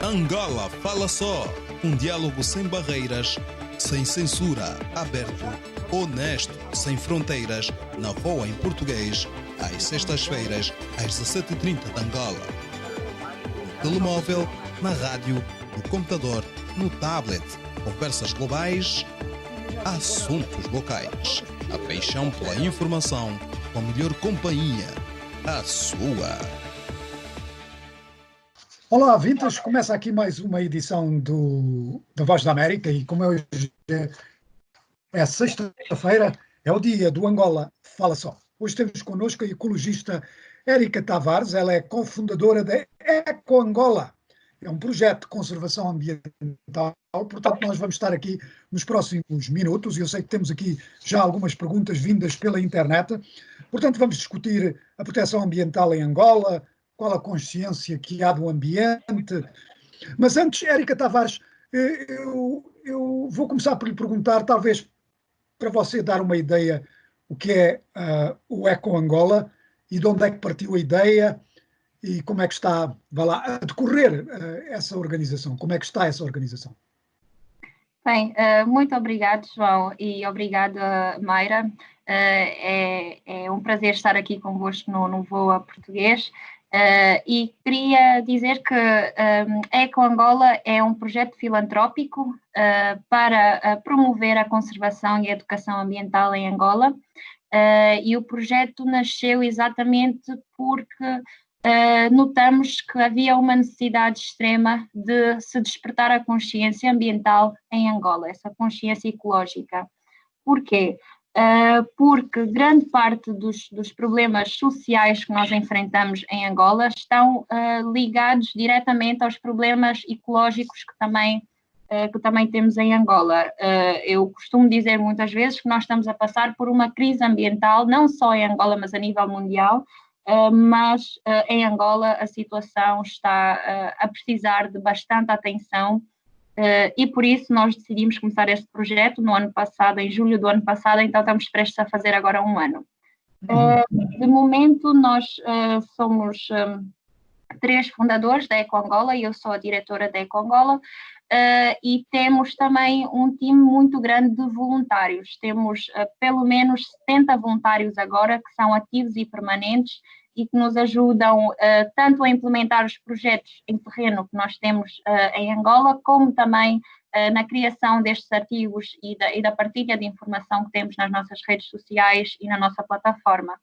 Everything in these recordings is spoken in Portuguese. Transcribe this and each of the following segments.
Angola Fala Só, um diálogo sem barreiras, sem censura, aberto, honesto, sem fronteiras, na Voa em português, às sextas-feiras, às 17h30 de Angola. No telemóvel, na rádio, no computador, no tablet, conversas globais, assuntos locais. A paixão pela informação, com a melhor companhia, a sua. Olá, ouvintes, começa aqui mais uma edição da Voz da América e como hoje é sexta-feira, é o dia do Angola Fala Só. Hoje temos connosco a ecologista Érica Tavares, ela é cofundadora da Eco Angola. É um projeto de conservação ambiental, portanto nós vamos estar aqui nos próximos minutos e eu sei que temos aqui já algumas perguntas vindas pela internet. Portanto, vamos discutir a proteção ambiental em Angola, qual a consciência que há do ambiente. Mas antes, Érica Tavares, eu vou começar por lhe perguntar, talvez para você dar uma ideia, o que é o Eco Angola e de onde é que partiu a ideia e como é que está, vai lá, a decorrer essa organização, como é que está essa organização? Bem, muito obrigado, João, e obrigada, Mayra. É um prazer estar aqui convosco no Voa Português. E queria dizer que Eco Angola é um projeto filantrópico para promover a conservação e a educação ambiental em Angola. E o projeto nasceu exatamente porque notamos que havia uma necessidade extrema de se despertar a consciência ambiental em Angola, essa consciência ecológica. Porquê? Porque grande parte dos problemas sociais que nós enfrentamos em Angola estão ligados diretamente aos problemas ecológicos que também temos em Angola. Eu costumo dizer muitas vezes que nós estamos a passar por uma crise ambiental, não só em Angola, mas a nível mundial, mas em Angola a situação está a precisar de bastante atenção. E por isso nós decidimos começar este projeto no ano passado, em julho do ano passado, então estamos prestes a fazer agora um ano. De momento nós somos 3 fundadores da Eco Angola e eu sou a diretora da Eco Angola, e temos também um time muito grande de voluntários. Temos pelo menos 70 voluntários agora que são ativos e permanentes e que nos ajudam tanto a implementar os projetos em terreno que nós temos em Angola, como também na criação destes artigos e da partilha de informação que temos nas nossas redes sociais e na nossa plataforma.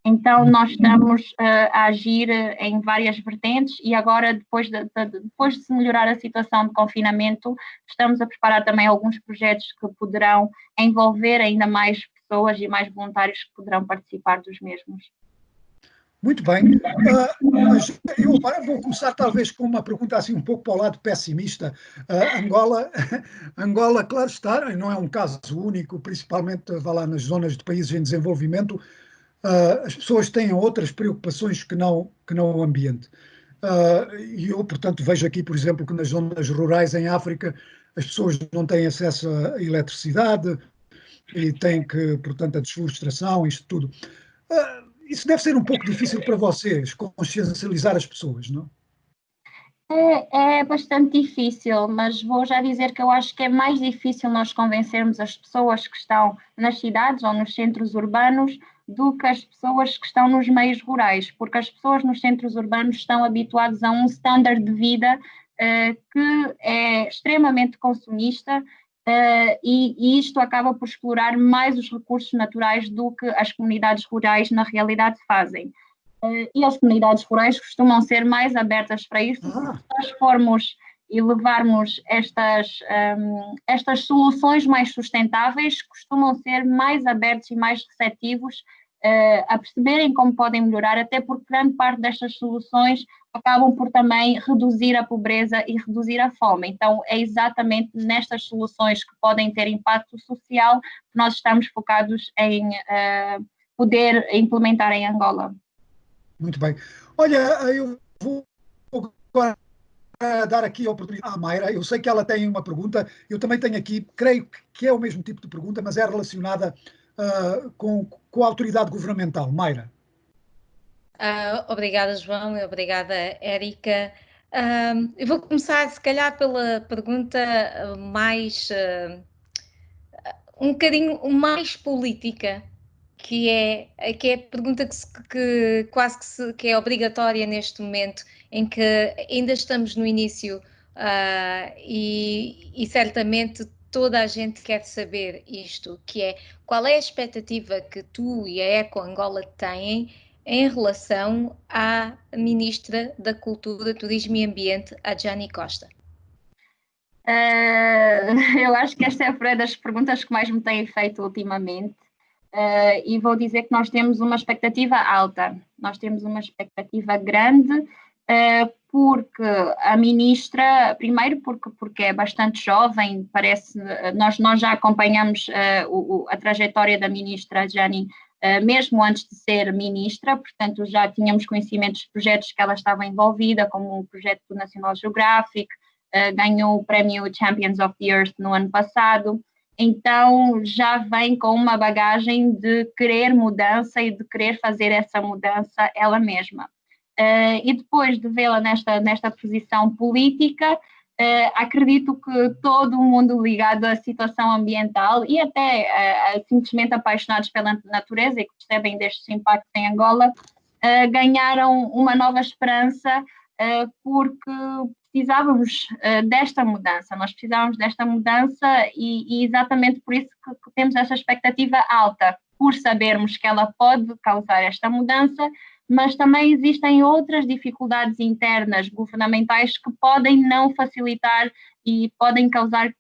Então, nós estamos a agir em várias vertentes e agora, depois de se melhorar a situação de confinamento, estamos a preparar também alguns projetos que poderão envolver ainda mais pessoas e mais voluntários que poderão participar dos mesmos. Muito bem, mas eu agora vou começar talvez com uma pergunta assim um pouco para o lado pessimista. Angola, claro está, não é um caso único, principalmente vá lá nas zonas de países em desenvolvimento, as pessoas têm outras preocupações que não o ambiente. E eu, portanto, vejo aqui, por exemplo, que nas zonas rurais em África as pessoas não têm acesso à eletricidade e têm que, portanto, a desflorestação, isto tudo. Isso deve ser um pouco difícil para vocês, consciencializar as pessoas, não? É bastante difícil, mas vou já dizer que eu acho que é mais difícil nós convencermos as pessoas que estão nas cidades ou nos centros urbanos do que as pessoas que estão nos meios rurais, porque as pessoas nos centros urbanos estão habituadas a um standard de vida que é extremamente consumista e isto acaba por explorar mais os recursos naturais do que as comunidades rurais na realidade fazem. E as comunidades rurais costumam ser mais abertas para isso. Se nós formos e levarmos estas soluções mais sustentáveis, costumam ser mais abertos e mais receptivos a perceberem como podem melhorar, até porque grande parte destas soluções acabam por também reduzir a pobreza e reduzir a fome. Então, é exatamente nestas soluções que podem ter impacto social que nós estamos focados em poder implementar em Angola. Muito bem. Olha, eu vou agora dar aqui a oportunidade à Mayra. Eu sei que ela tem uma pergunta, eu também tenho aqui, creio que é o mesmo tipo de pergunta, mas é relacionada com a autoridade governamental. Mayra. Obrigada, João, e obrigada, Érica. Eu vou começar, se calhar, pela pergunta mais, um bocadinho mais política, que é a pergunta que quase que é obrigatória neste momento, em que ainda estamos no início, e certamente toda a gente quer saber isto, que é: qual é a expectativa que tu e a Eco Angola têm em relação à Ministra da Cultura, Turismo e Ambiente, a Jani Costa? Eu acho que esta é das perguntas que mais me têm feito ultimamente, e vou dizer que nós temos uma expectativa alta, nós temos uma expectativa grande, porque a ministra, primeiro porque é bastante jovem, parece, nós já acompanhamos a trajetória da ministra Jani, mesmo antes de ser ministra, portanto já tínhamos conhecimento dos projetos que ela estava envolvida, como o projeto do National Geographic, ganhou o prémio Champions of the Earth no ano passado, então já vem com uma bagagem de querer mudança e de querer fazer essa mudança ela mesma. E depois de vê-la nesta posição política, acredito que todo o mundo ligado à situação ambiental e até simplesmente apaixonados pela natureza e que percebem destes impactos em Angola, ganharam uma nova esperança, porque precisávamos desta mudança, nós precisávamos desta mudança e exatamente por isso que temos esta expectativa alta, por sabermos que ela pode causar esta mudança, mas também existem outras dificuldades internas governamentais que podem não facilitar e podem causar,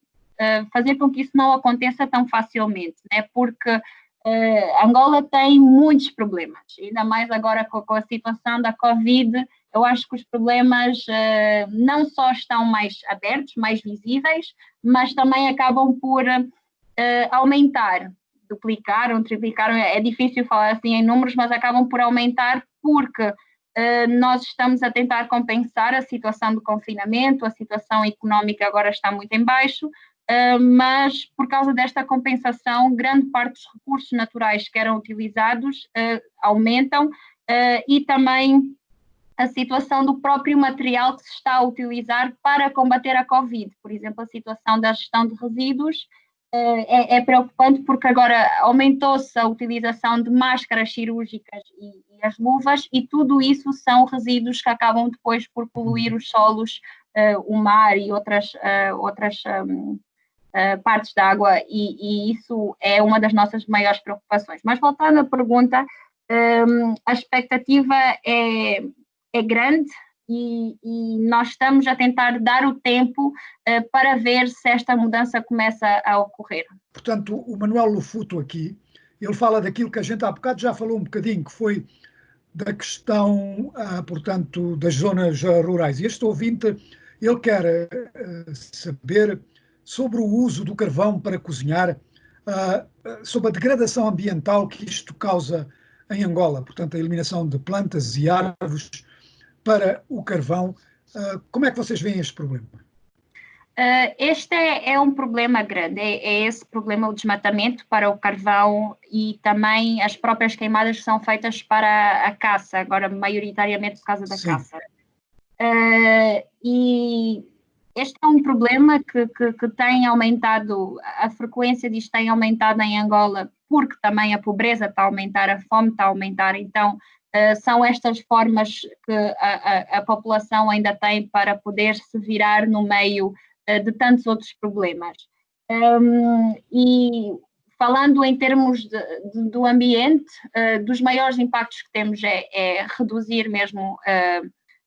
fazer com que isso não aconteça tão facilmente, né? Porque Angola tem muitos problemas, ainda mais agora com a situação da Covid. Eu acho que os problemas não só estão mais abertos, mais visíveis, mas também acabam por aumentar, duplicaram, triplicaram, é difícil falar assim em números, mas acabam por aumentar porque nós estamos a tentar compensar a situação do confinamento, a situação económica agora está muito em baixo, mas por causa desta compensação, grande parte dos recursos naturais que eram utilizados aumentam, e também a situação do próprio material que se está a utilizar para combater a Covid. Por exemplo, a situação da gestão de resíduos é preocupante porque agora aumentou-se a utilização de máscaras cirúrgicas e as luvas, e tudo isso são resíduos que acabam depois por poluir os solos, o mar e outras partes da água, e isso é uma das nossas maiores preocupações. Mas voltando à pergunta, a expectativa é grande e nós estamos a tentar dar o tempo para ver se esta mudança começa a ocorrer. Portanto, o Manuel Lufuto aqui, ele fala daquilo que a gente há bocado já falou um bocadinho, que foi da questão, portanto, das zonas rurais. E este ouvinte, ele quer saber sobre o uso do carvão para cozinhar, sobre a degradação ambiental que isto causa em Angola, portanto, a eliminação de plantas e árvores para o carvão. Como é que vocês veem este problema? Este é um problema grande, é esse problema, o desmatamento para o carvão e também as próprias queimadas que são feitas para a caça, agora maioritariamente por causa da Sim. caça. E este é um problema que tem aumentado, a frequência disto tem aumentado em Angola, porque também a pobreza está a aumentar, a fome está a aumentar, então são estas formas que a população ainda tem para poder se virar no meio de tantos outros problemas. E falando em termos do ambiente, dos maiores impactos que temos é reduzir mesmo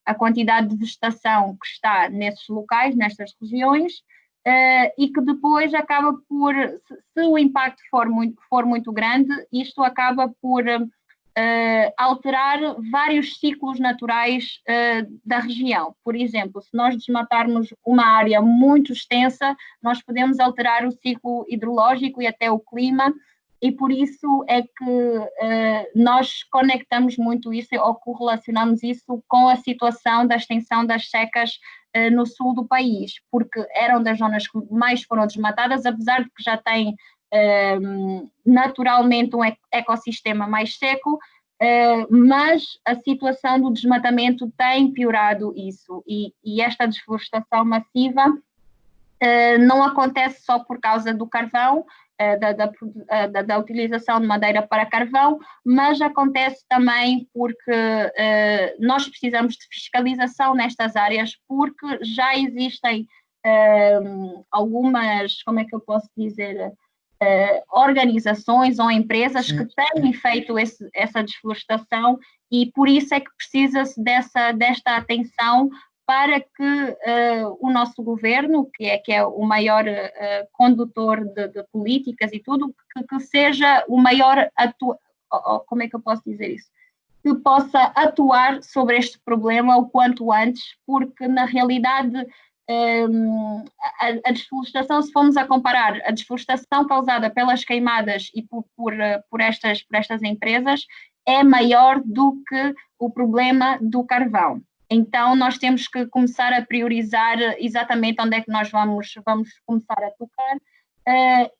a quantidade de vegetação que está nesses locais, nestas regiões, e que depois acaba por, se o impacto for muito grande, isto acaba por alterar vários ciclos naturais da região. Por exemplo, se nós desmatarmos uma área muito extensa, nós podemos alterar o ciclo hidrológico e até o clima, e por isso é que nós conectamos muito isso ou correlacionamos isso com a situação da extensão das secas no sul do país, porque eram das zonas que mais foram desmatadas, apesar de que já tem naturalmente um ecossistema mais seco, mas a situação do desmatamento tem piorado isso e esta desflorestação massiva não acontece só por causa do carvão, da utilização de madeira para carvão, mas acontece também porque nós precisamos de fiscalização nestas áreas, porque já existem algumas, como é que eu posso dizer, organizações ou empresas que têm feito essa desflorestação e por isso é que precisa-se desta atenção para que o nosso governo, que é o maior condutor de políticas e tudo, que seja o maior como é que eu posso dizer isso? Que possa atuar sobre este problema o quanto antes, porque na realidade a desflorestação, se formos a comparar a desflorestação causada pelas queimadas e por estas empresas, é maior do que o problema do carvão. Então, nós temos que começar a priorizar exatamente onde é que nós vamos começar a tocar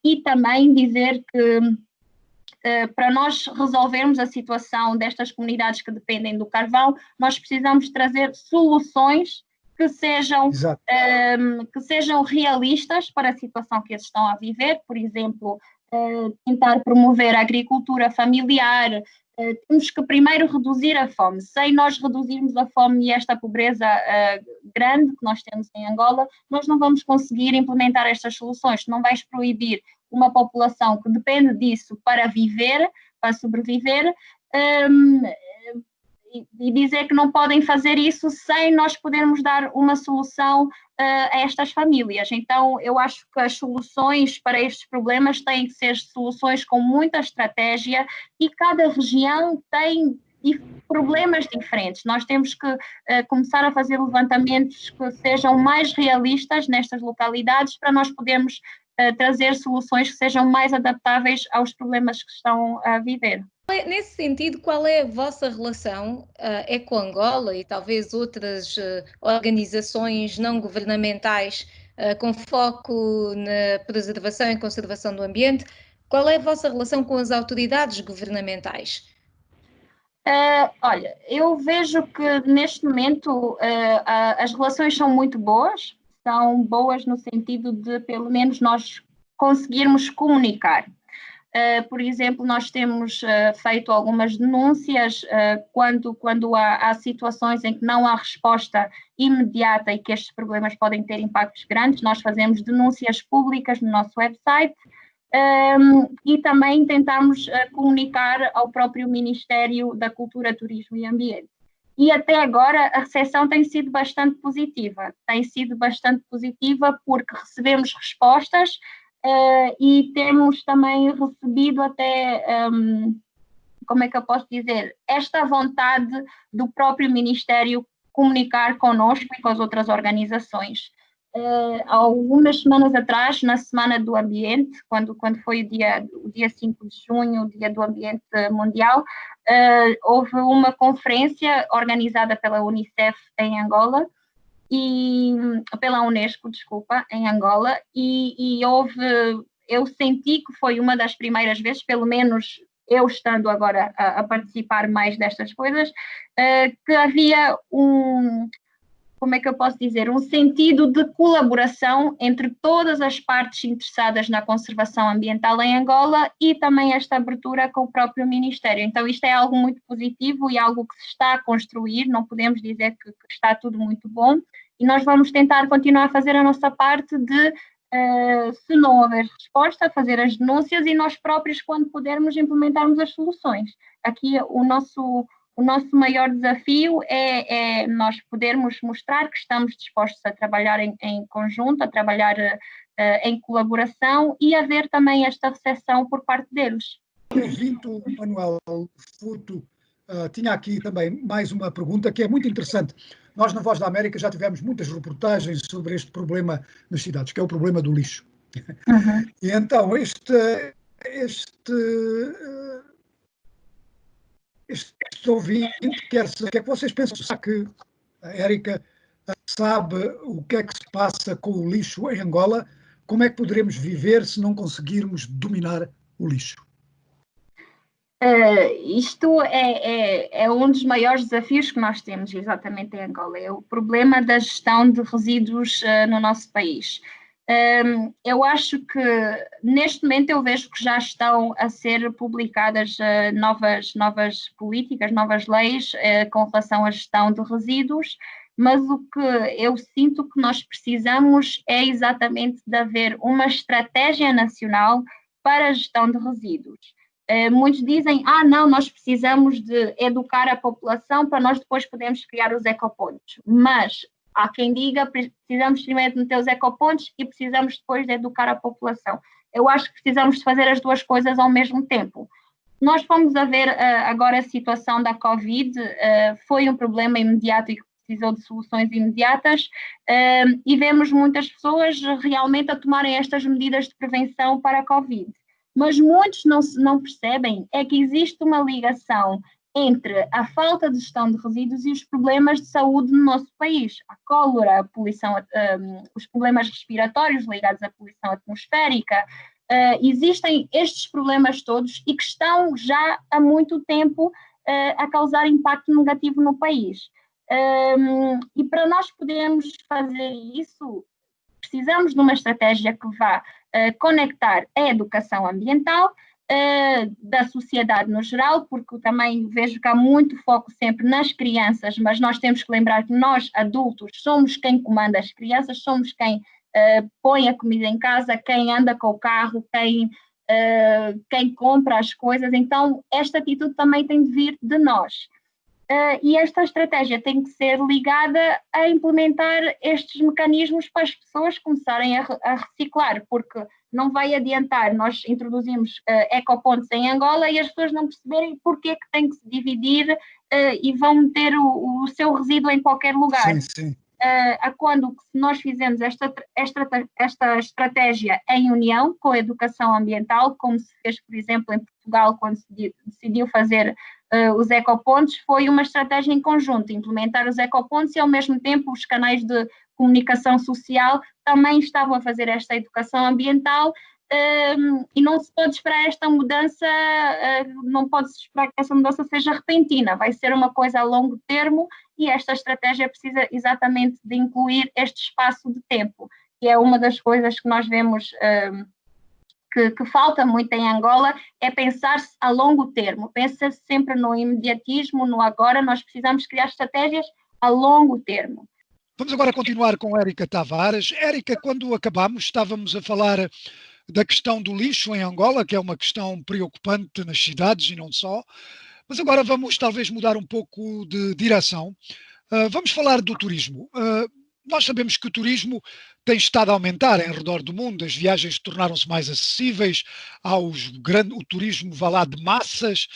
e também dizer que para nós resolvermos a situação destas comunidades que dependem do carvão, nós precisamos trazer soluções que sejam realistas para a situação que eles estão a viver, por exemplo, tentar promover a agricultura familiar. Temos que primeiro reduzir a fome. Sem nós reduzirmos a fome e esta pobreza grande que nós temos em Angola, nós não vamos conseguir implementar estas soluções. Não vais proibir uma população que depende disso para viver, para sobreviver, e dizer que não podem fazer isso sem nós podermos dar uma solução a estas famílias. Então, eu acho que as soluções para estes problemas têm que ser soluções com muita estratégia e cada região tem problemas diferentes. Nós temos que começar a fazer levantamentos que sejam mais realistas nestas localidades para nós podermos trazer soluções que sejam mais adaptáveis aos problemas que estão a viver. Nesse sentido, qual é a vossa relação com Angola e talvez outras organizações não governamentais com foco na preservação e conservação do ambiente? Qual é a vossa relação com as autoridades governamentais? Olha, eu vejo que neste momento as relações são muito boas, são boas no sentido de pelo menos nós conseguirmos comunicar. Por exemplo, nós temos feito algumas denúncias quando há situações em que não há resposta imediata e que estes problemas podem ter impactos grandes, nós fazemos denúncias públicas no nosso website e também tentamos comunicar ao próprio Ministério da Cultura, Turismo e Ambiente. E até agora a recepção tem sido bastante positiva, porque recebemos respostas e temos também recebido até, como é que eu posso dizer, esta vontade do próprio Ministério comunicar connosco e com as outras organizações. Há algumas semanas atrás, na Semana do Ambiente, quando foi o dia 5 de junho, o Dia do Ambiente Mundial, houve uma conferência organizada pela Unicef em Angola, pela Unesco, desculpa, em Angola, e eu senti que foi uma das primeiras vezes, pelo menos eu estando agora a participar mais destas coisas, que havia como é que eu posso dizer, um sentido de colaboração entre todas as partes interessadas na conservação ambiental em Angola e também esta abertura com o próprio Ministério. Então isto é algo muito positivo e algo que se está a construir, não podemos dizer que está tudo muito bom, e nós vamos tentar continuar a fazer a nossa parte de, se não houver resposta, fazer as denúncias e nós próprios, quando pudermos, implementarmos as soluções. Aqui o nosso maior desafio é nós podermos mostrar que estamos dispostos a trabalhar em conjunto, a trabalhar em colaboração e haver também esta recepção por parte deles. O ouvinte Manuel Furto tinha aqui também mais uma pergunta que é muito interessante. Nós, na Voz da América, já tivemos muitas reportagens sobre este problema nas cidades, que é o problema do lixo. Uhum. E então, este ouvinte quer saber o que é que vocês pensam. Será que a Érica sabe o que é que se passa com o lixo em Angola? Como é que poderemos viver se não conseguirmos dominar o lixo? Isto é um dos maiores desafios que nós temos exatamente em Angola, é o problema da gestão de resíduos no nosso país. Eu acho que neste momento eu vejo que já estão a ser publicadas novas políticas, novas leis com relação à gestão de resíduos, mas o que eu sinto que nós precisamos é exatamente de haver uma estratégia nacional para a gestão de resíduos. Muitos dizem, não, nós precisamos de educar a população para nós depois podermos criar os ecopontos, mas há quem diga, precisamos primeiro de meter os ecopontos e precisamos depois de educar a população. Eu acho que precisamos de fazer as duas coisas ao mesmo tempo. Nós fomos a ver agora a situação da Covid, foi um problema imediato e que precisou de soluções imediatas, e vemos muitas pessoas realmente a tomarem estas medidas de prevenção para a Covid. Mas muitos não percebem é que existe uma ligação entre a falta de gestão de resíduos e os problemas de saúde no nosso país. A cólera, a poluição, os problemas respiratórios ligados à poluição atmosférica, existem estes problemas todos e que estão já há muito tempo a causar impacto negativo no país. E para nós podermos fazer isso, precisamos de uma estratégia que vá conectar a educação ambiental da sociedade no geral, porque eu também vejo que há muito foco sempre nas crianças, mas nós temos que lembrar que nós, adultos, somos quem comanda as crianças, somos quem põe a comida em casa, quem anda com o carro, quem compra as coisas, então esta atitude também tem de vir de nós. E esta estratégia tem que ser ligada a implementar estes mecanismos para as pessoas começarem a reciclar, porque não vai adiantar nós introduzimos ecopontos em Angola e as pessoas não perceberem porque que tem que se dividir e vão meter o seu resíduo em qualquer lugar. Sim. Quando se nós fizermos esta estratégia em união com a educação ambiental, como se fez, por exemplo, em Portugal, quando se decidiu fazer os ecopontos, foi uma estratégia em conjunto, implementar os ecopontos e, ao mesmo tempo, os canais de comunicação social também estavam a fazer esta educação ambiental, e não se pode esperar esta mudança, não pode-se esperar que essa mudança seja repentina, vai ser uma coisa a longo termo e esta estratégia precisa exatamente de incluir este espaço de tempo, que é uma das coisas que nós vemos que falta muito em Angola, é pensar-se a longo termo, pensa-se sempre no imediatismo, no agora, nós precisamos criar estratégias a longo termo. Vamos agora continuar com Érica Tavares. Érica, quando acabámos, estávamos a falar da questão do lixo em Angola, que é uma questão preocupante nas cidades e não só, mas agora vamos talvez mudar um pouco de direção. Vamos falar do turismo. Nós sabemos que o turismo tem estado a aumentar em redor do mundo, as viagens tornaram-se mais acessíveis, o turismo vá lá de massas,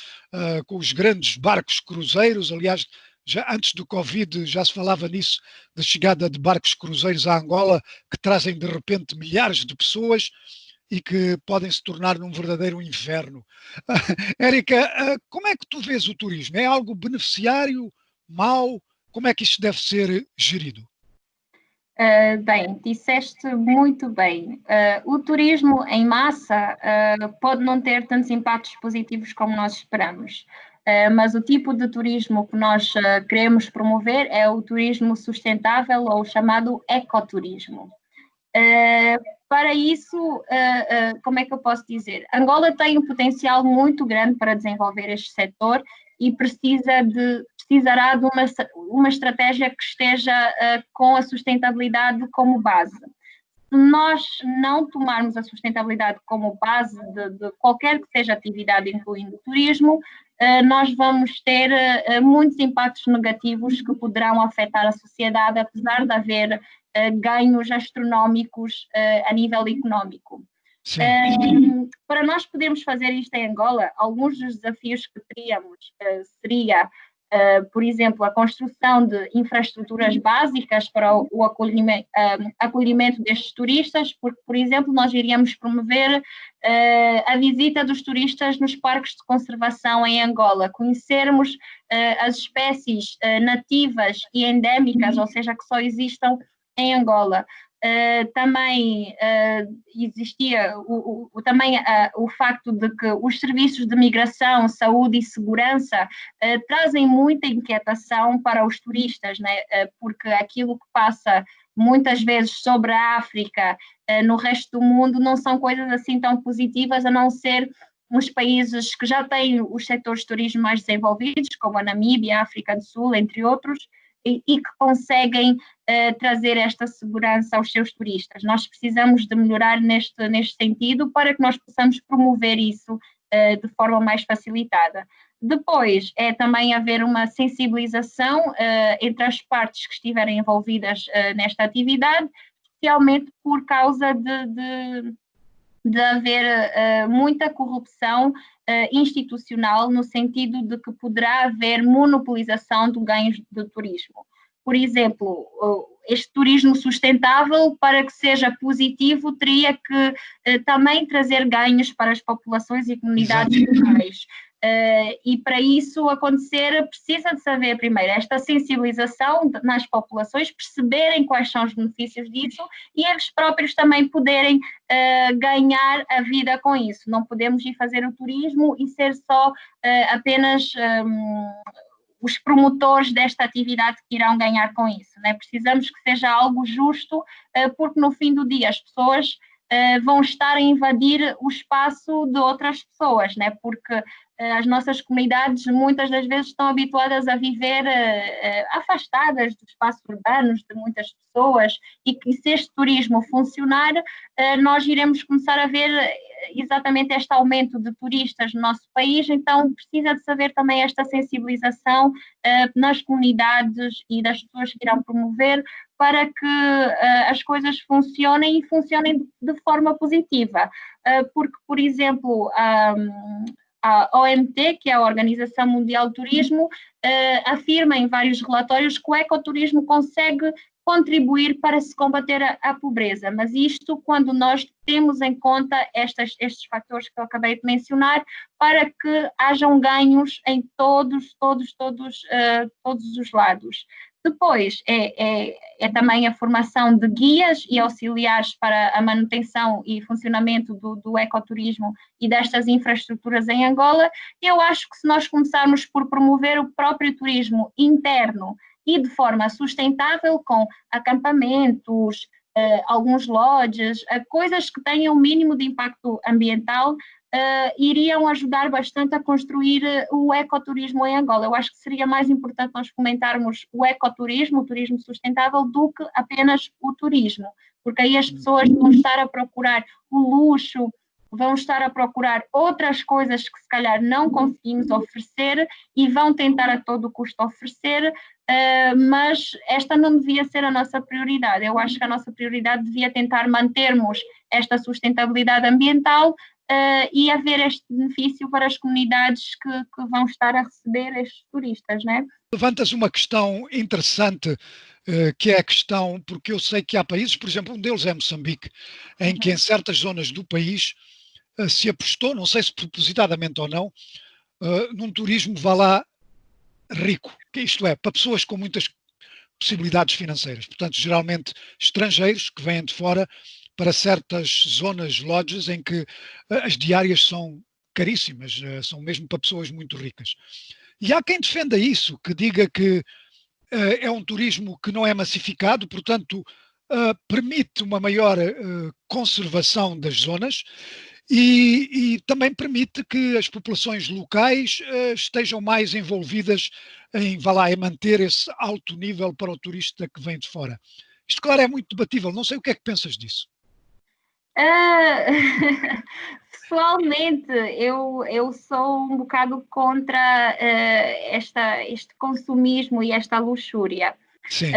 com os grandes barcos cruzeiros. Aliás, já antes do Covid já se falava nisso, da chegada de barcos cruzeiros à Angola, que trazem de repente milhares de pessoas e que podem se tornar num verdadeiro inferno. Érica, como é que tu vês o turismo? É algo beneficiário, mau? Como é que isto deve ser gerido? Bem, disseste muito bem. O turismo em massa pode não ter tantos impactos positivos como nós esperamos, mas o tipo de turismo que nós queremos promover é o turismo sustentável ou chamado ecoturismo. Para isso, como é que eu posso dizer? Angola tem um potencial muito grande para desenvolver este setor e precisará de uma estratégia que esteja com a sustentabilidade como base. Se nós não tomarmos a sustentabilidade como base de qualquer que seja atividade, incluindo o turismo, nós vamos ter muitos impactos negativos que poderão afetar a sociedade, apesar de haver ganhos astronómicos a nível económico. Para nós podermos fazer isto em Angola, alguns dos desafios que teríamos seria, por exemplo, a construção de infraestruturas básicas para o acolhimento destes turistas, porque, por exemplo, nós iríamos promover a visita dos turistas nos parques de conservação em Angola, conhecermos as espécies nativas e endémicas, ou seja, que só existam em Angola. Também existia o facto de que os serviços de migração, saúde e segurança trazem muita inquietação para os turistas, né? Porque aquilo que passa muitas vezes sobre a África no resto do mundo não são coisas assim tão positivas, a não ser uns países que já têm os setores de turismo mais desenvolvidos, como a Namíbia, a África do Sul, entre outros, e que conseguem trazer esta segurança aos seus turistas. Nós precisamos de melhorar neste sentido para que nós possamos promover isso de forma mais facilitada. Depois, é também haver uma sensibilização entre as partes que estiverem envolvidas nesta atividade, especialmente por causa de haver muita corrupção institucional, no sentido de que poderá haver monopolização de ganhos do turismo. Por exemplo, este turismo sustentável, para que seja positivo, teria que também trazer ganhos para as populações e comunidades locais. E para isso acontecer, precisa de saber primeiro esta sensibilização nas populações, perceberem quais são os benefícios disso e eles próprios também poderem ganhar a vida com isso. Não podemos ir fazer o turismo e ser só apenas os promotores desta atividade que irão ganhar com isso, né? Precisamos que seja algo justo, porque no fim do dia as pessoas vão estar a invadir o espaço de outras pessoas, né? Porque as nossas comunidades muitas das vezes estão habituadas a viver afastadas dos espaços urbanos de muitas pessoas e que se este turismo funcionar, nós iremos começar a ver exatamente este aumento de turistas no nosso país, então precisa de saber também esta sensibilização nas comunidades e das pessoas que irão promover para que as coisas funcionem e funcionem de forma positiva, porque, por exemplo, a OMT, que é a Organização Mundial do Turismo, afirma em vários relatórios que o ecoturismo consegue contribuir para se combater a pobreza, mas isto quando nós temos em conta estes fatores que eu acabei de mencionar, para que hajam ganhos em todos os lados. Depois é também a formação de guias e auxiliares para a manutenção e funcionamento do ecoturismo e destas infraestruturas em Angola. Eu acho que se nós começarmos por promover o próprio turismo interno e de forma sustentável, com acampamentos, alguns lodges, coisas que tenham o mínimo de impacto ambiental, iriam ajudar bastante a construir o ecoturismo em Angola. Eu acho que seria mais importante nós fomentarmos o ecoturismo, o turismo sustentável, do que apenas o turismo, porque aí as pessoas vão estar a procurar o luxo, vão estar a procurar outras coisas que se calhar não conseguimos oferecer e vão tentar a todo custo oferecer, mas esta não devia ser a nossa prioridade. Eu acho que a nossa prioridade devia tentar mantermos esta sustentabilidade ambiental e haver este benefício para as comunidades que vão estar a receber estes turistas, né? Levantas uma questão interessante, que é a questão, porque eu sei que há países, por exemplo, um deles é Moçambique, em que em certas zonas do país se apostou, não sei se propositadamente ou não, num turismo, vá lá, rico, que isto é, para pessoas com muitas possibilidades financeiras, portanto, geralmente estrangeiros que vêm de fora para certas zonas, lodges, em que as diárias são caríssimas, são mesmo para pessoas muito ricas. E há quem defenda isso, que diga que é um turismo que não é massificado, portanto, permite uma maior conservação das zonas e também permite que as populações locais estejam mais envolvidas em, vá lá, em manter esse alto nível para o turista que vem de fora. Isto, claro, é muito debatível. Não sei o que é que pensas disso. Pessoalmente, eu sou um bocado contra este consumismo e esta luxúria. Sim.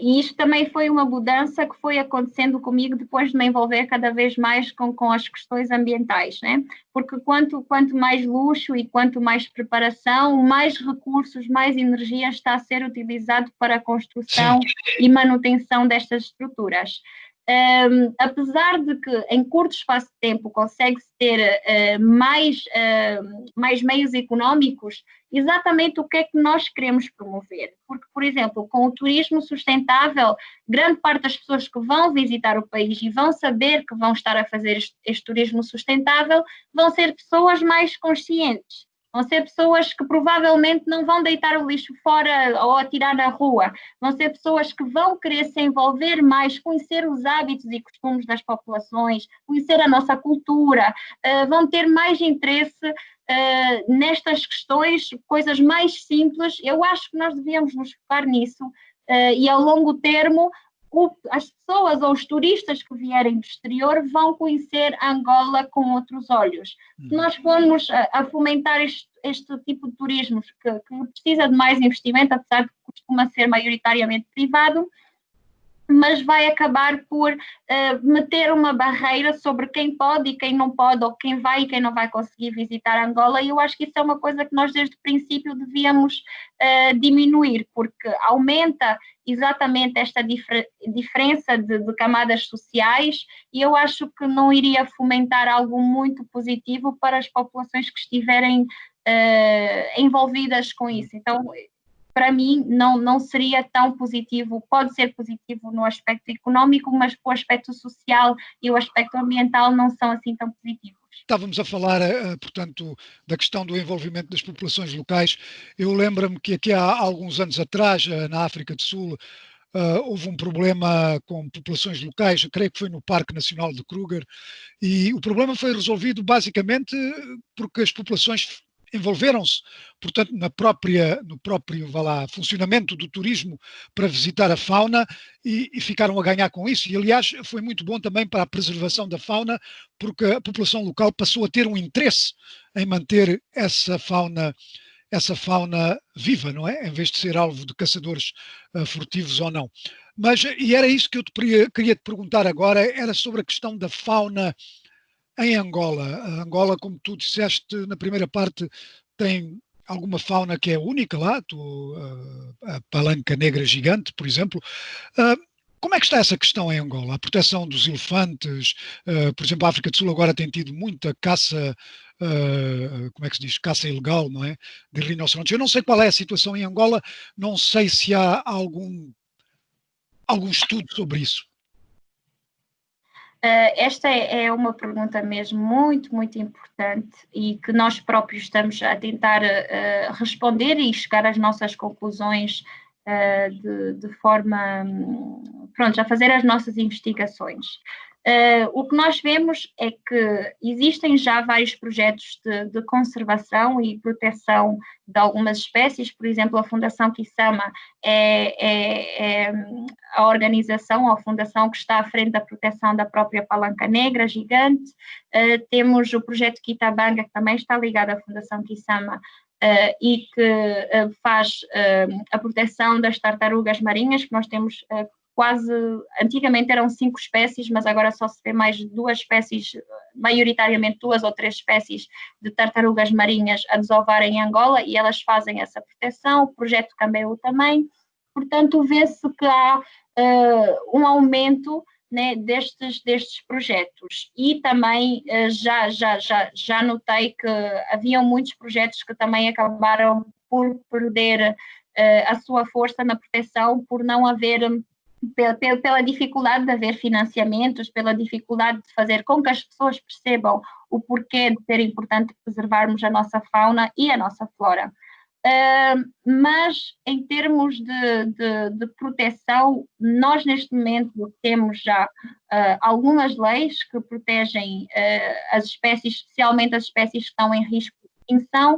E isto também foi uma mudança que foi acontecendo comigo depois de me envolver cada vez mais com as questões ambientais, né? Porque quanto mais luxo e quanto mais preparação, mais recursos, mais energia está a ser utilizado para a construção e manutenção destas estruturas. apesar de que em curto espaço de tempo consegue-se ter mais meios económicos, exatamente o que é que nós queremos promover. Porque, por exemplo, com o turismo sustentável, grande parte das pessoas que vão visitar o país e vão saber que vão estar a fazer este turismo sustentável vão ser pessoas mais conscientes. Vão ser pessoas que provavelmente não vão deitar o lixo fora ou atirar na rua. Vão ser pessoas que vão querer se envolver mais, conhecer os hábitos e costumes das populações, conhecer a nossa cultura, vão ter mais interesse nestas questões, coisas mais simples. Eu acho que nós devíamos nos focar nisso e ao longo termo as pessoas ou os turistas que vierem do exterior vão conhecer Angola com outros olhos. Se nós formos a fomentar este tipo de turismo que precisa de mais investimento, apesar de que costuma ser maioritariamente privado, mas vai acabar por meter uma barreira sobre quem pode e quem não pode, ou quem vai e quem não vai conseguir visitar Angola, e eu acho que isso é uma coisa que nós desde o princípio devíamos diminuir, porque aumenta exatamente esta diferença de camadas sociais, e eu acho que não iria fomentar algo muito positivo para as populações que estiverem envolvidas com isso. Então, para mim, não seria tão positivo. Pode ser positivo no aspecto económico, mas o aspecto social e o aspecto ambiental não são assim tão positivos. Estávamos a falar, portanto, da questão do envolvimento das populações locais. Eu lembro-me que aqui há alguns anos atrás, na África do Sul, houve um problema com populações locais, eu creio que foi no Parque Nacional de Kruger, e o problema foi resolvido basicamente porque as populações envolveram-se, portanto, no próprio funcionamento do turismo para visitar a fauna e ficaram a ganhar com isso. E, aliás, foi muito bom também para a preservação da fauna, porque a população local passou a ter um interesse em manter essa fauna viva, não é? Em vez de ser alvo de caçadores furtivos ou não. E era isso que eu queria te perguntar agora, era sobre a questão da fauna em Angola. A Angola, como tu disseste na primeira parte, tem alguma fauna que é única lá, a palanca negra gigante, por exemplo. Como é que está essa questão em Angola? A proteção dos elefantes, por exemplo, a África do Sul agora tem tido muita caça, como é que se diz? Caça ilegal, não é? De rinocerontes. Eu não sei qual é a situação em Angola, não sei se há algum estudo sobre isso. Esta é uma pergunta mesmo muito, muito importante e que nós próprios estamos a tentar responder e chegar às nossas conclusões de forma, a fazer as nossas investigações. O que nós vemos é que existem já vários projetos de conservação e proteção de algumas espécies. Por exemplo, a Fundação Kisama é a organização, a fundação que está à frente da proteção da própria palanca negra gigante. Temos o projeto Kitabanga, que também está ligado à Fundação Kisama, e que faz a proteção das tartarugas marinhas, que nós temos antigamente eram 5 espécies, mas agora só se vê mais 2 espécies, maioritariamente 2 ou 3 espécies de tartarugas marinhas a desovarem em Angola, e elas fazem essa proteção, o projeto Cambeu também. Portanto, vê-se que há um aumento, né, destes projetos, e também já notei que haviam muitos projetos que também acabaram por perder a sua força na proteção, por não haver, pela dificuldade de haver financiamentos, pela dificuldade de fazer com que as pessoas percebam o porquê de ser importante preservarmos a nossa fauna e a nossa flora. Mas em termos de proteção, nós neste momento temos já algumas leis que protegem as espécies, especialmente as espécies que estão em risco de extinção,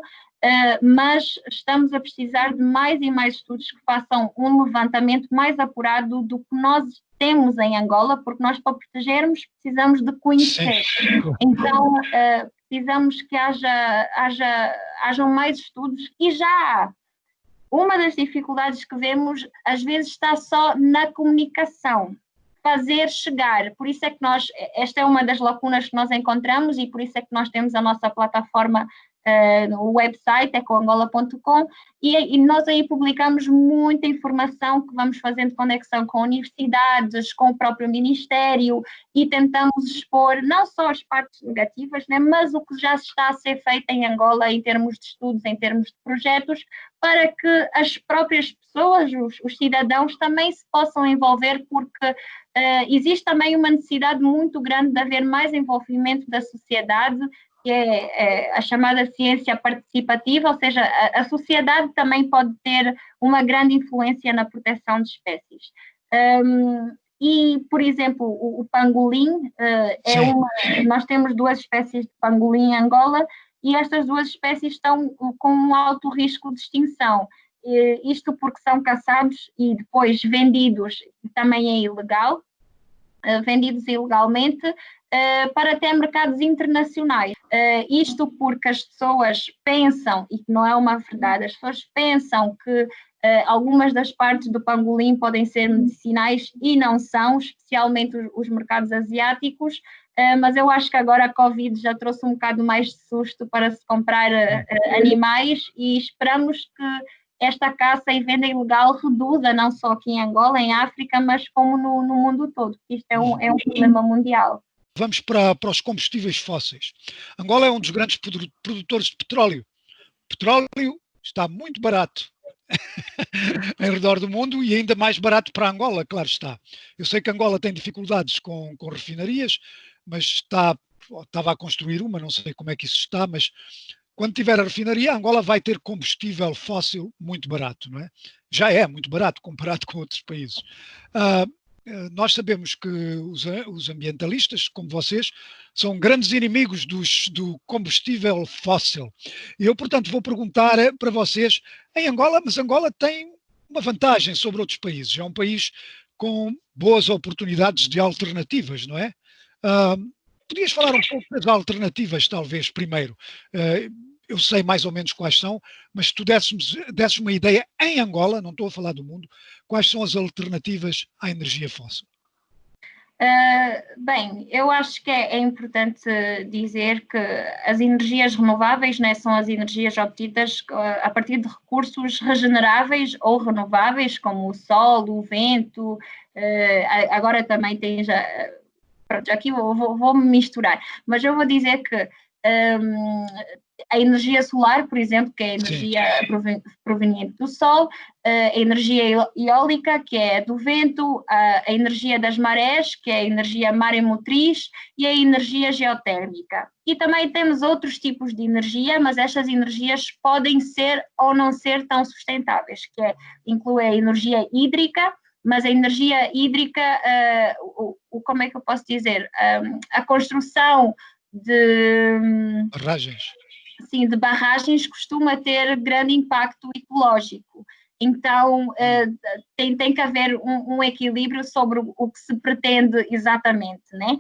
mas estamos a precisar de mais e mais estudos que façam um levantamento mais apurado do que nós temos em Angola, porque nós, para protegermos, precisamos de conhecer. Então, precisamos que hajam mais estudos, e já há. Uma das dificuldades que vemos, às vezes, está só na comunicação, fazer chegar. Por isso é que esta é uma das lacunas que nós encontramos, e por isso é que nós temos a nossa plataforma O website ecoangola.com e nós aí publicamos muita informação que vamos fazendo conexão com universidades, com o próprio Ministério e tentamos expor não só as partes negativas, né, mas o que já está a ser feito em Angola em termos de estudos, em termos de projetos, para que as próprias pessoas, os cidadãos também se possam envolver, porque existe também uma necessidade muito grande de haver mais envolvimento da sociedade, que é a chamada ciência participativa, ou seja, a sociedade também pode ter uma grande influência na proteção de espécies. E, por exemplo, o pangolim nós temos 2 espécies de pangolim em Angola e estas 2 espécies estão com um alto risco de extinção. Isto porque são caçados e depois vendidos, também é ilegal, vendidos ilegalmente, para até mercados internacionais. Isto porque as pessoas pensam, e que não é uma verdade, as pessoas pensam que algumas das partes do pangolim podem ser medicinais e não são, especialmente os mercados asiáticos, mas eu acho que agora a Covid já trouxe um bocado mais de susto para se comprar animais e esperamos que esta caça e venda ilegal reduza não só aqui em Angola, em África, mas como no mundo todo. Isto é um problema mundial. Vamos para os combustíveis fósseis. Angola é um dos grandes produtores de petróleo. O petróleo está muito barato em redor do mundo e ainda mais barato para Angola, claro está. Eu sei que Angola tem dificuldades com refinarias, mas estava a construir uma, não sei como é que isso está, mas quando tiver a refinaria, Angola vai ter combustível fóssil muito barato, não é? Já é muito barato comparado com outros países. Nós sabemos que os ambientalistas, como vocês, são grandes inimigos do combustível fóssil. E eu, portanto, vou perguntar para vocês, em Angola, mas Angola tem uma vantagem sobre outros países. É um país com boas oportunidades de alternativas, não é? Podias falar um pouco das alternativas, talvez, primeiro. Eu sei mais ou menos quais são, mas se tu desses uma ideia em Angola, não estou a falar do mundo, quais são as alternativas à energia fóssil? Bem, eu acho que é importante dizer que as energias renováveis, né, são as energias obtidas a partir de recursos regeneráveis ou renováveis, como o sol, o vento, agora também tem já... Pronto, aqui vou me misturar, mas eu vou dizer que a energia solar, por exemplo, que é a energia proveniente do sol, a energia eólica, que é do vento, a energia das marés, que é a energia maremotriz, e a energia geotérmica. E também temos outros tipos de energia, mas estas energias podem ser ou não ser tão sustentáveis, que inclui a energia hídrica, mas a energia hídrica, como é que eu posso dizer? A construção de barragens costuma ter grande impacto ecológico. Então, tem que haver um equilíbrio sobre o que se pretende exatamente, né?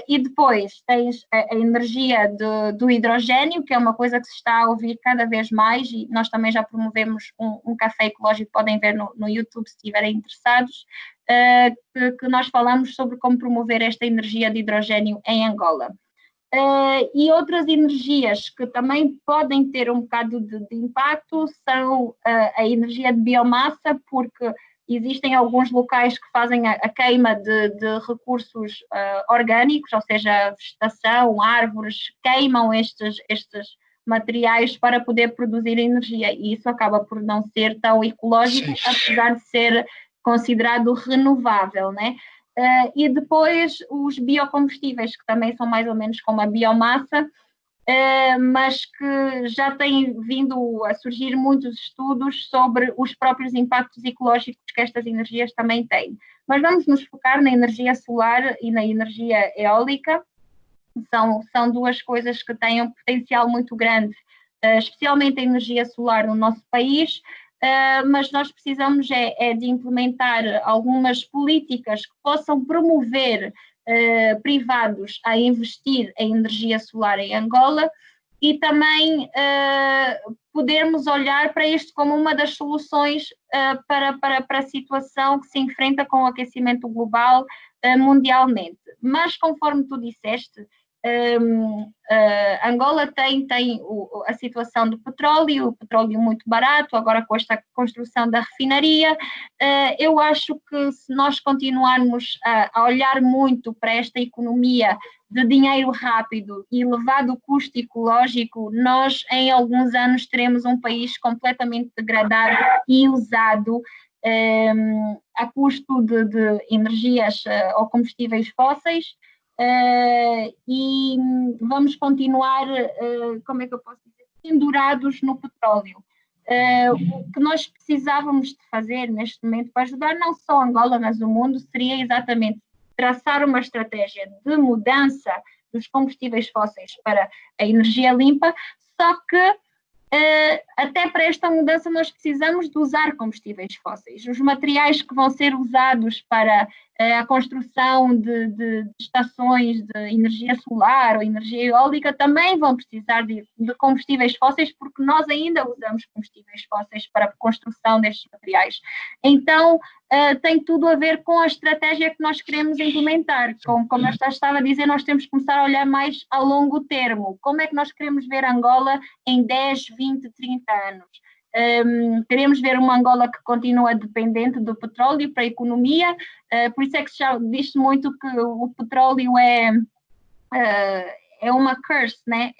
E depois tens a energia do hidrogênio, que é uma coisa que se está a ouvir cada vez mais, e nós também já promovemos um café ecológico, podem ver no YouTube se estiverem interessados, que nós falamos sobre como promover esta energia de hidrogênio em Angola. E outras energias que também podem ter um bocado de impacto são a energia de biomassa, porque existem alguns locais que fazem a queima de recursos orgânicos, ou seja, vegetação, árvores, queimam estes materiais para poder produzir energia, e isso acaba por não ser tão ecológico, apesar de ser considerado renovável, né? E depois os biocombustíveis, que também são mais ou menos como a biomassa, mas que já têm vindo a surgir muitos estudos sobre os próprios impactos ecológicos que estas energias também têm. Mas vamos nos focar na energia solar e na energia eólica. São duas coisas que têm um potencial muito grande, especialmente a energia solar no nosso país, mas nós precisamos de implementar algumas políticas que possam promover privados a investir em energia solar em Angola e também podermos olhar para isto como uma das soluções para a situação que se enfrenta com o aquecimento global mundialmente. Mas, conforme tu disseste, Angola tem a situação do petróleo, o petróleo muito barato, agora com esta construção da refinaria. Eu acho que se nós continuarmos a olhar muito para esta economia de dinheiro rápido e elevado custo ecológico, nós em alguns anos teremos um país completamente degradado e usado a custo de energias ou combustíveis fósseis. E vamos continuar, como é que eu posso dizer, pendurados no petróleo. O que nós precisávamos de fazer neste momento para ajudar não só Angola, mas o mundo, seria exatamente traçar uma estratégia de mudança dos combustíveis fósseis para a energia limpa, só que até para esta mudança nós precisamos de usar combustíveis fósseis. Os materiais que vão ser usados para a construção de estações de energia solar ou energia eólica também vão precisar de combustíveis fósseis, porque nós ainda usamos combustíveis fósseis para a construção destes materiais. Então, tem tudo a ver com a estratégia que nós queremos implementar. Como eu já estava a dizer, nós temos que começar a olhar mais a longo termo. Como é que nós queremos ver Angola em 10, 20, 30 anos? Queremos ver uma Angola que continua dependente do petróleo para a economia, por isso é que já diz muito que o petróleo é uma curse, né?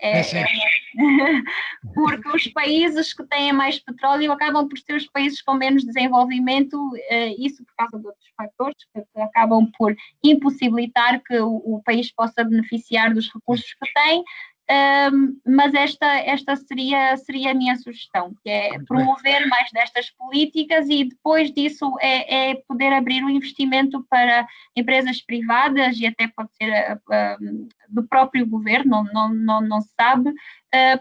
Porque os países que têm mais petróleo acabam por ser os países com menos desenvolvimento, isso por causa de outros fatores que acabam por impossibilitar que o país possa beneficiar dos recursos que tem. Mas esta seria a minha sugestão, que é promover mais destas políticas e depois disso é poder abrir o investimento para empresas privadas e até pode ser do próprio governo, não se sabe,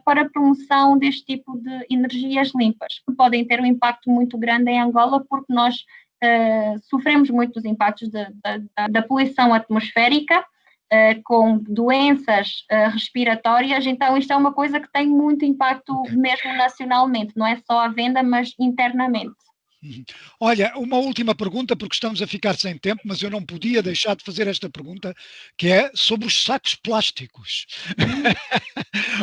para a promoção deste tipo de energias limpas, que podem ter um impacto muito grande em Angola, porque nós sofremos muito dos impactos da poluição atmosférica, com doenças respiratórias, então isto é uma coisa que tem muito impacto mesmo nacionalmente, não é só a venda, mas internamente. Olha, uma última pergunta, porque estamos a ficar sem tempo, mas eu não podia deixar de fazer esta pergunta, que é sobre os sacos plásticos.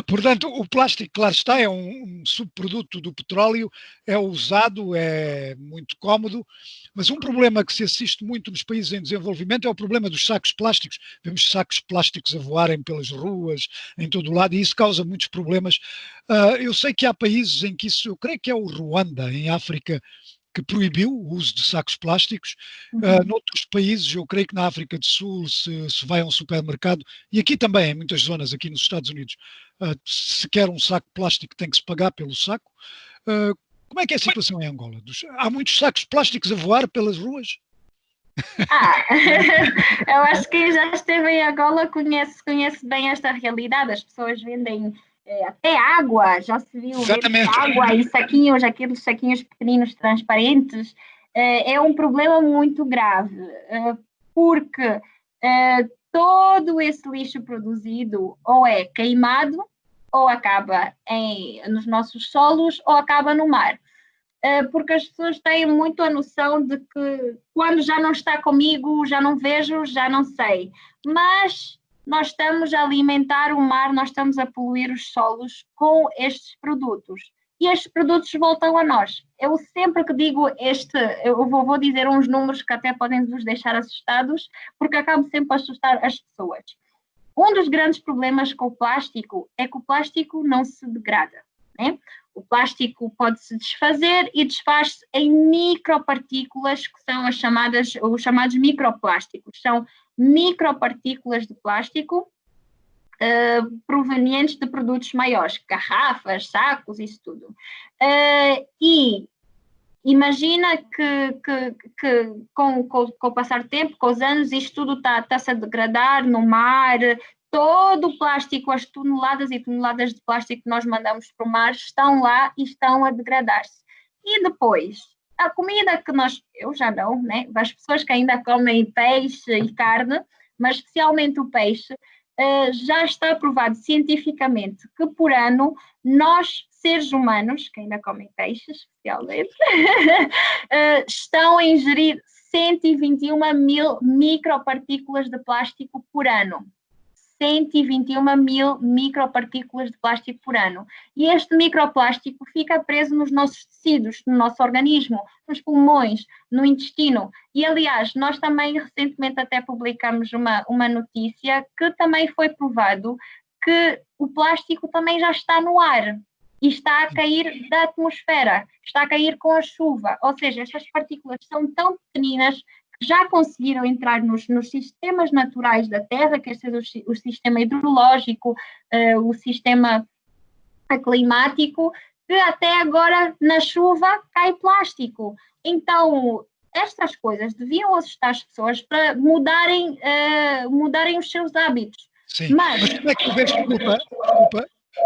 Portanto, o plástico, claro está, é um subproduto do petróleo, é usado, é muito cómodo, mas um problema que se assiste muito nos países em desenvolvimento é o problema dos sacos plásticos. Vemos sacos plásticos a voarem pelas ruas, em todo o lado, e isso causa muitos problemas. Eu sei que há países em que isso, eu creio que é o Ruanda, em África, que proibiu o uso de sacos plásticos. Noutros países, eu creio que na África do Sul, se vai a um supermercado, e aqui também, em muitas zonas, aqui nos Estados Unidos, se quer um saco plástico, tem que se pagar pelo saco. Como é que é a situação em Angola? Há muitos sacos plásticos a voar pelas ruas? Eu acho que quem já esteve em Angola conhece bem esta realidade. As pessoas vendem até água, já se viu vender água e saquinhos, aqueles saquinhos pequeninos transparentes. É um problema muito grave, porque todo esse lixo produzido ou é queimado, ou acaba nos nossos solos, ou acaba no mar. Porque as pessoas têm muito a noção de que quando já não está comigo, já não vejo, já não sei. Mas nós estamos a alimentar o mar, nós estamos a poluir os solos com estes produtos. E estes produtos voltam a nós. Eu sempre que digo eu vou dizer uns números que até podem vos deixar assustados, porque acabo sempre a assustar as pessoas. Um dos grandes problemas com o plástico é que o plástico não se degrada, né? O plástico pode se desfazer e desfaz-se em micropartículas, que são os chamados microplásticos. São micropartículas de plástico provenientes de produtos maiores, garrafas, sacos, isso tudo. E imagina que com o passar do tempo, com os anos, isto tudo está-se a degradar no mar. Todo o plástico, as toneladas e toneladas de plástico que nós mandamos para o mar estão lá e estão a degradar-se. E depois, a comida que eu já não, né? As pessoas que ainda comem peixe e carne, mas especialmente o peixe, já está provado cientificamente que por ano nós, seres humanos, que ainda comem peixe especialmente, estão a ingerir 121 mil micropartículas de plástico por ano. 121 mil micropartículas de plástico por ano. E este microplástico fica preso nos nossos tecidos, no nosso organismo, nos pulmões, no intestino. E, aliás, nós também recentemente até publicamos uma notícia que também foi provado que o plástico também já está no ar e está a cair da atmosfera, está a cair com a chuva. Ou seja, estas partículas são tão pequeninas que já conseguiram entrar nos sistemas naturais da Terra, quer seja o sistema hidrológico, o sistema climático, que até agora na chuva cai plástico. Então, estas coisas deviam assustar as pessoas para mudarem os seus hábitos. Sim, mas como é que tu vês, desculpa,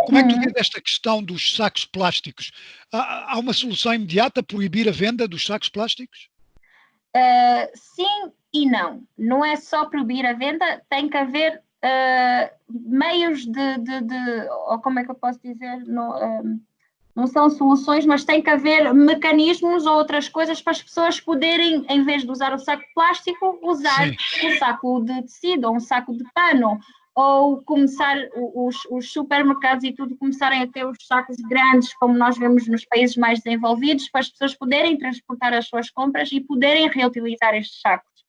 como é que tu vês esta questão dos sacos plásticos? Há uma solução imediata, proibir a venda dos sacos plásticos? Sim e não. Não é só proibir a venda, tem que haver meios ou como é que eu posso dizer? Não são soluções, mas tem que haver mecanismos ou outras coisas para as pessoas poderem, em vez de usar o saco plástico, usar um saco de tecido ou um saco de pano. Ou começar os supermercados e tudo começarem a ter os sacos grandes, como nós vemos nos países mais desenvolvidos, para as pessoas poderem transportar as suas compras e poderem reutilizar estes sacos.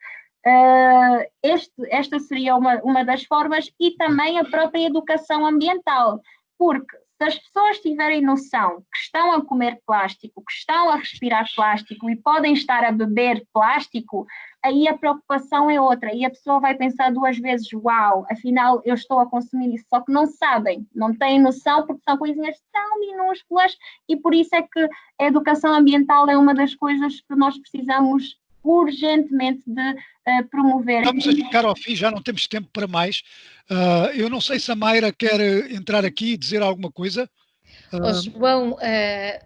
Esta seria uma das formas, e também a própria educação ambiental, porque se as pessoas tiverem noção que estão a comer plástico, que estão a respirar plástico e podem estar a beber plástico, aí a preocupação é outra e a pessoa vai pensar duas vezes, uau, afinal eu estou a consumir isso, só que não sabem, não têm noção porque são coisinhas tão minúsculas, e por isso é que a educação ambiental é uma das coisas que nós precisamos urgentemente de promover. Estamos a chegar ao fim, já não temos tempo para mais. Eu não sei se a Mayra quer entrar aqui e dizer alguma coisa. João,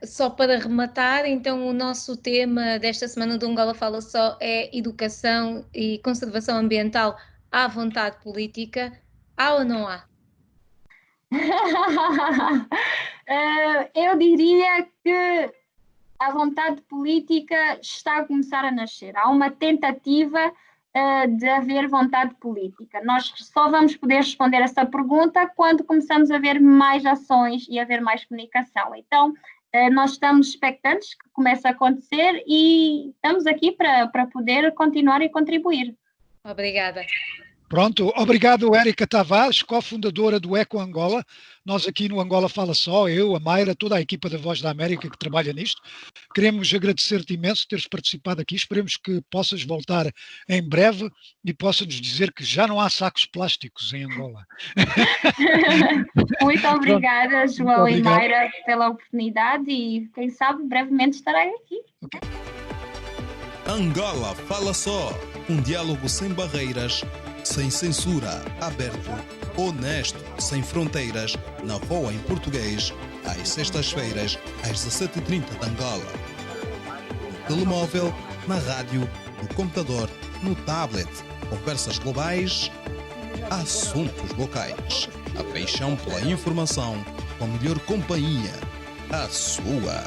só para rematar, então o nosso tema desta semana do Angola Fala Só é educação e conservação ambiental à vontade política. Há ou não há? Eu diria que a vontade política está a começar a nascer. Há uma tentativa de haver vontade política. Nós só vamos poder responder essa pergunta quando começamos a ver mais ações e a haver mais comunicação. Então, nós estamos expectantes que comece a acontecer e estamos aqui para poder continuar e contribuir. Obrigada. Pronto, obrigado Érica Tavares, cofundadora do Eco Angola. Nós aqui no Angola Fala Só, eu, a Mayra, toda a equipa da Voz da América que trabalha nisto, queremos agradecer-te imenso teres participado aqui. Esperemos que possas voltar em breve e possas nos dizer que já não há sacos plásticos em Angola. Muito obrigada, João e Mayra, pela oportunidade, e quem sabe brevemente estarei aqui. Okay. Angola Fala Só, um diálogo sem barreiras, sem censura, aberto, honesto, sem fronteiras, na Voa em português, às sextas-feiras, às 17h30 de Angola. No telemóvel, na rádio, no computador, no tablet, conversas globais, assuntos locais. A paixão pela informação, com a melhor companhia, a sua.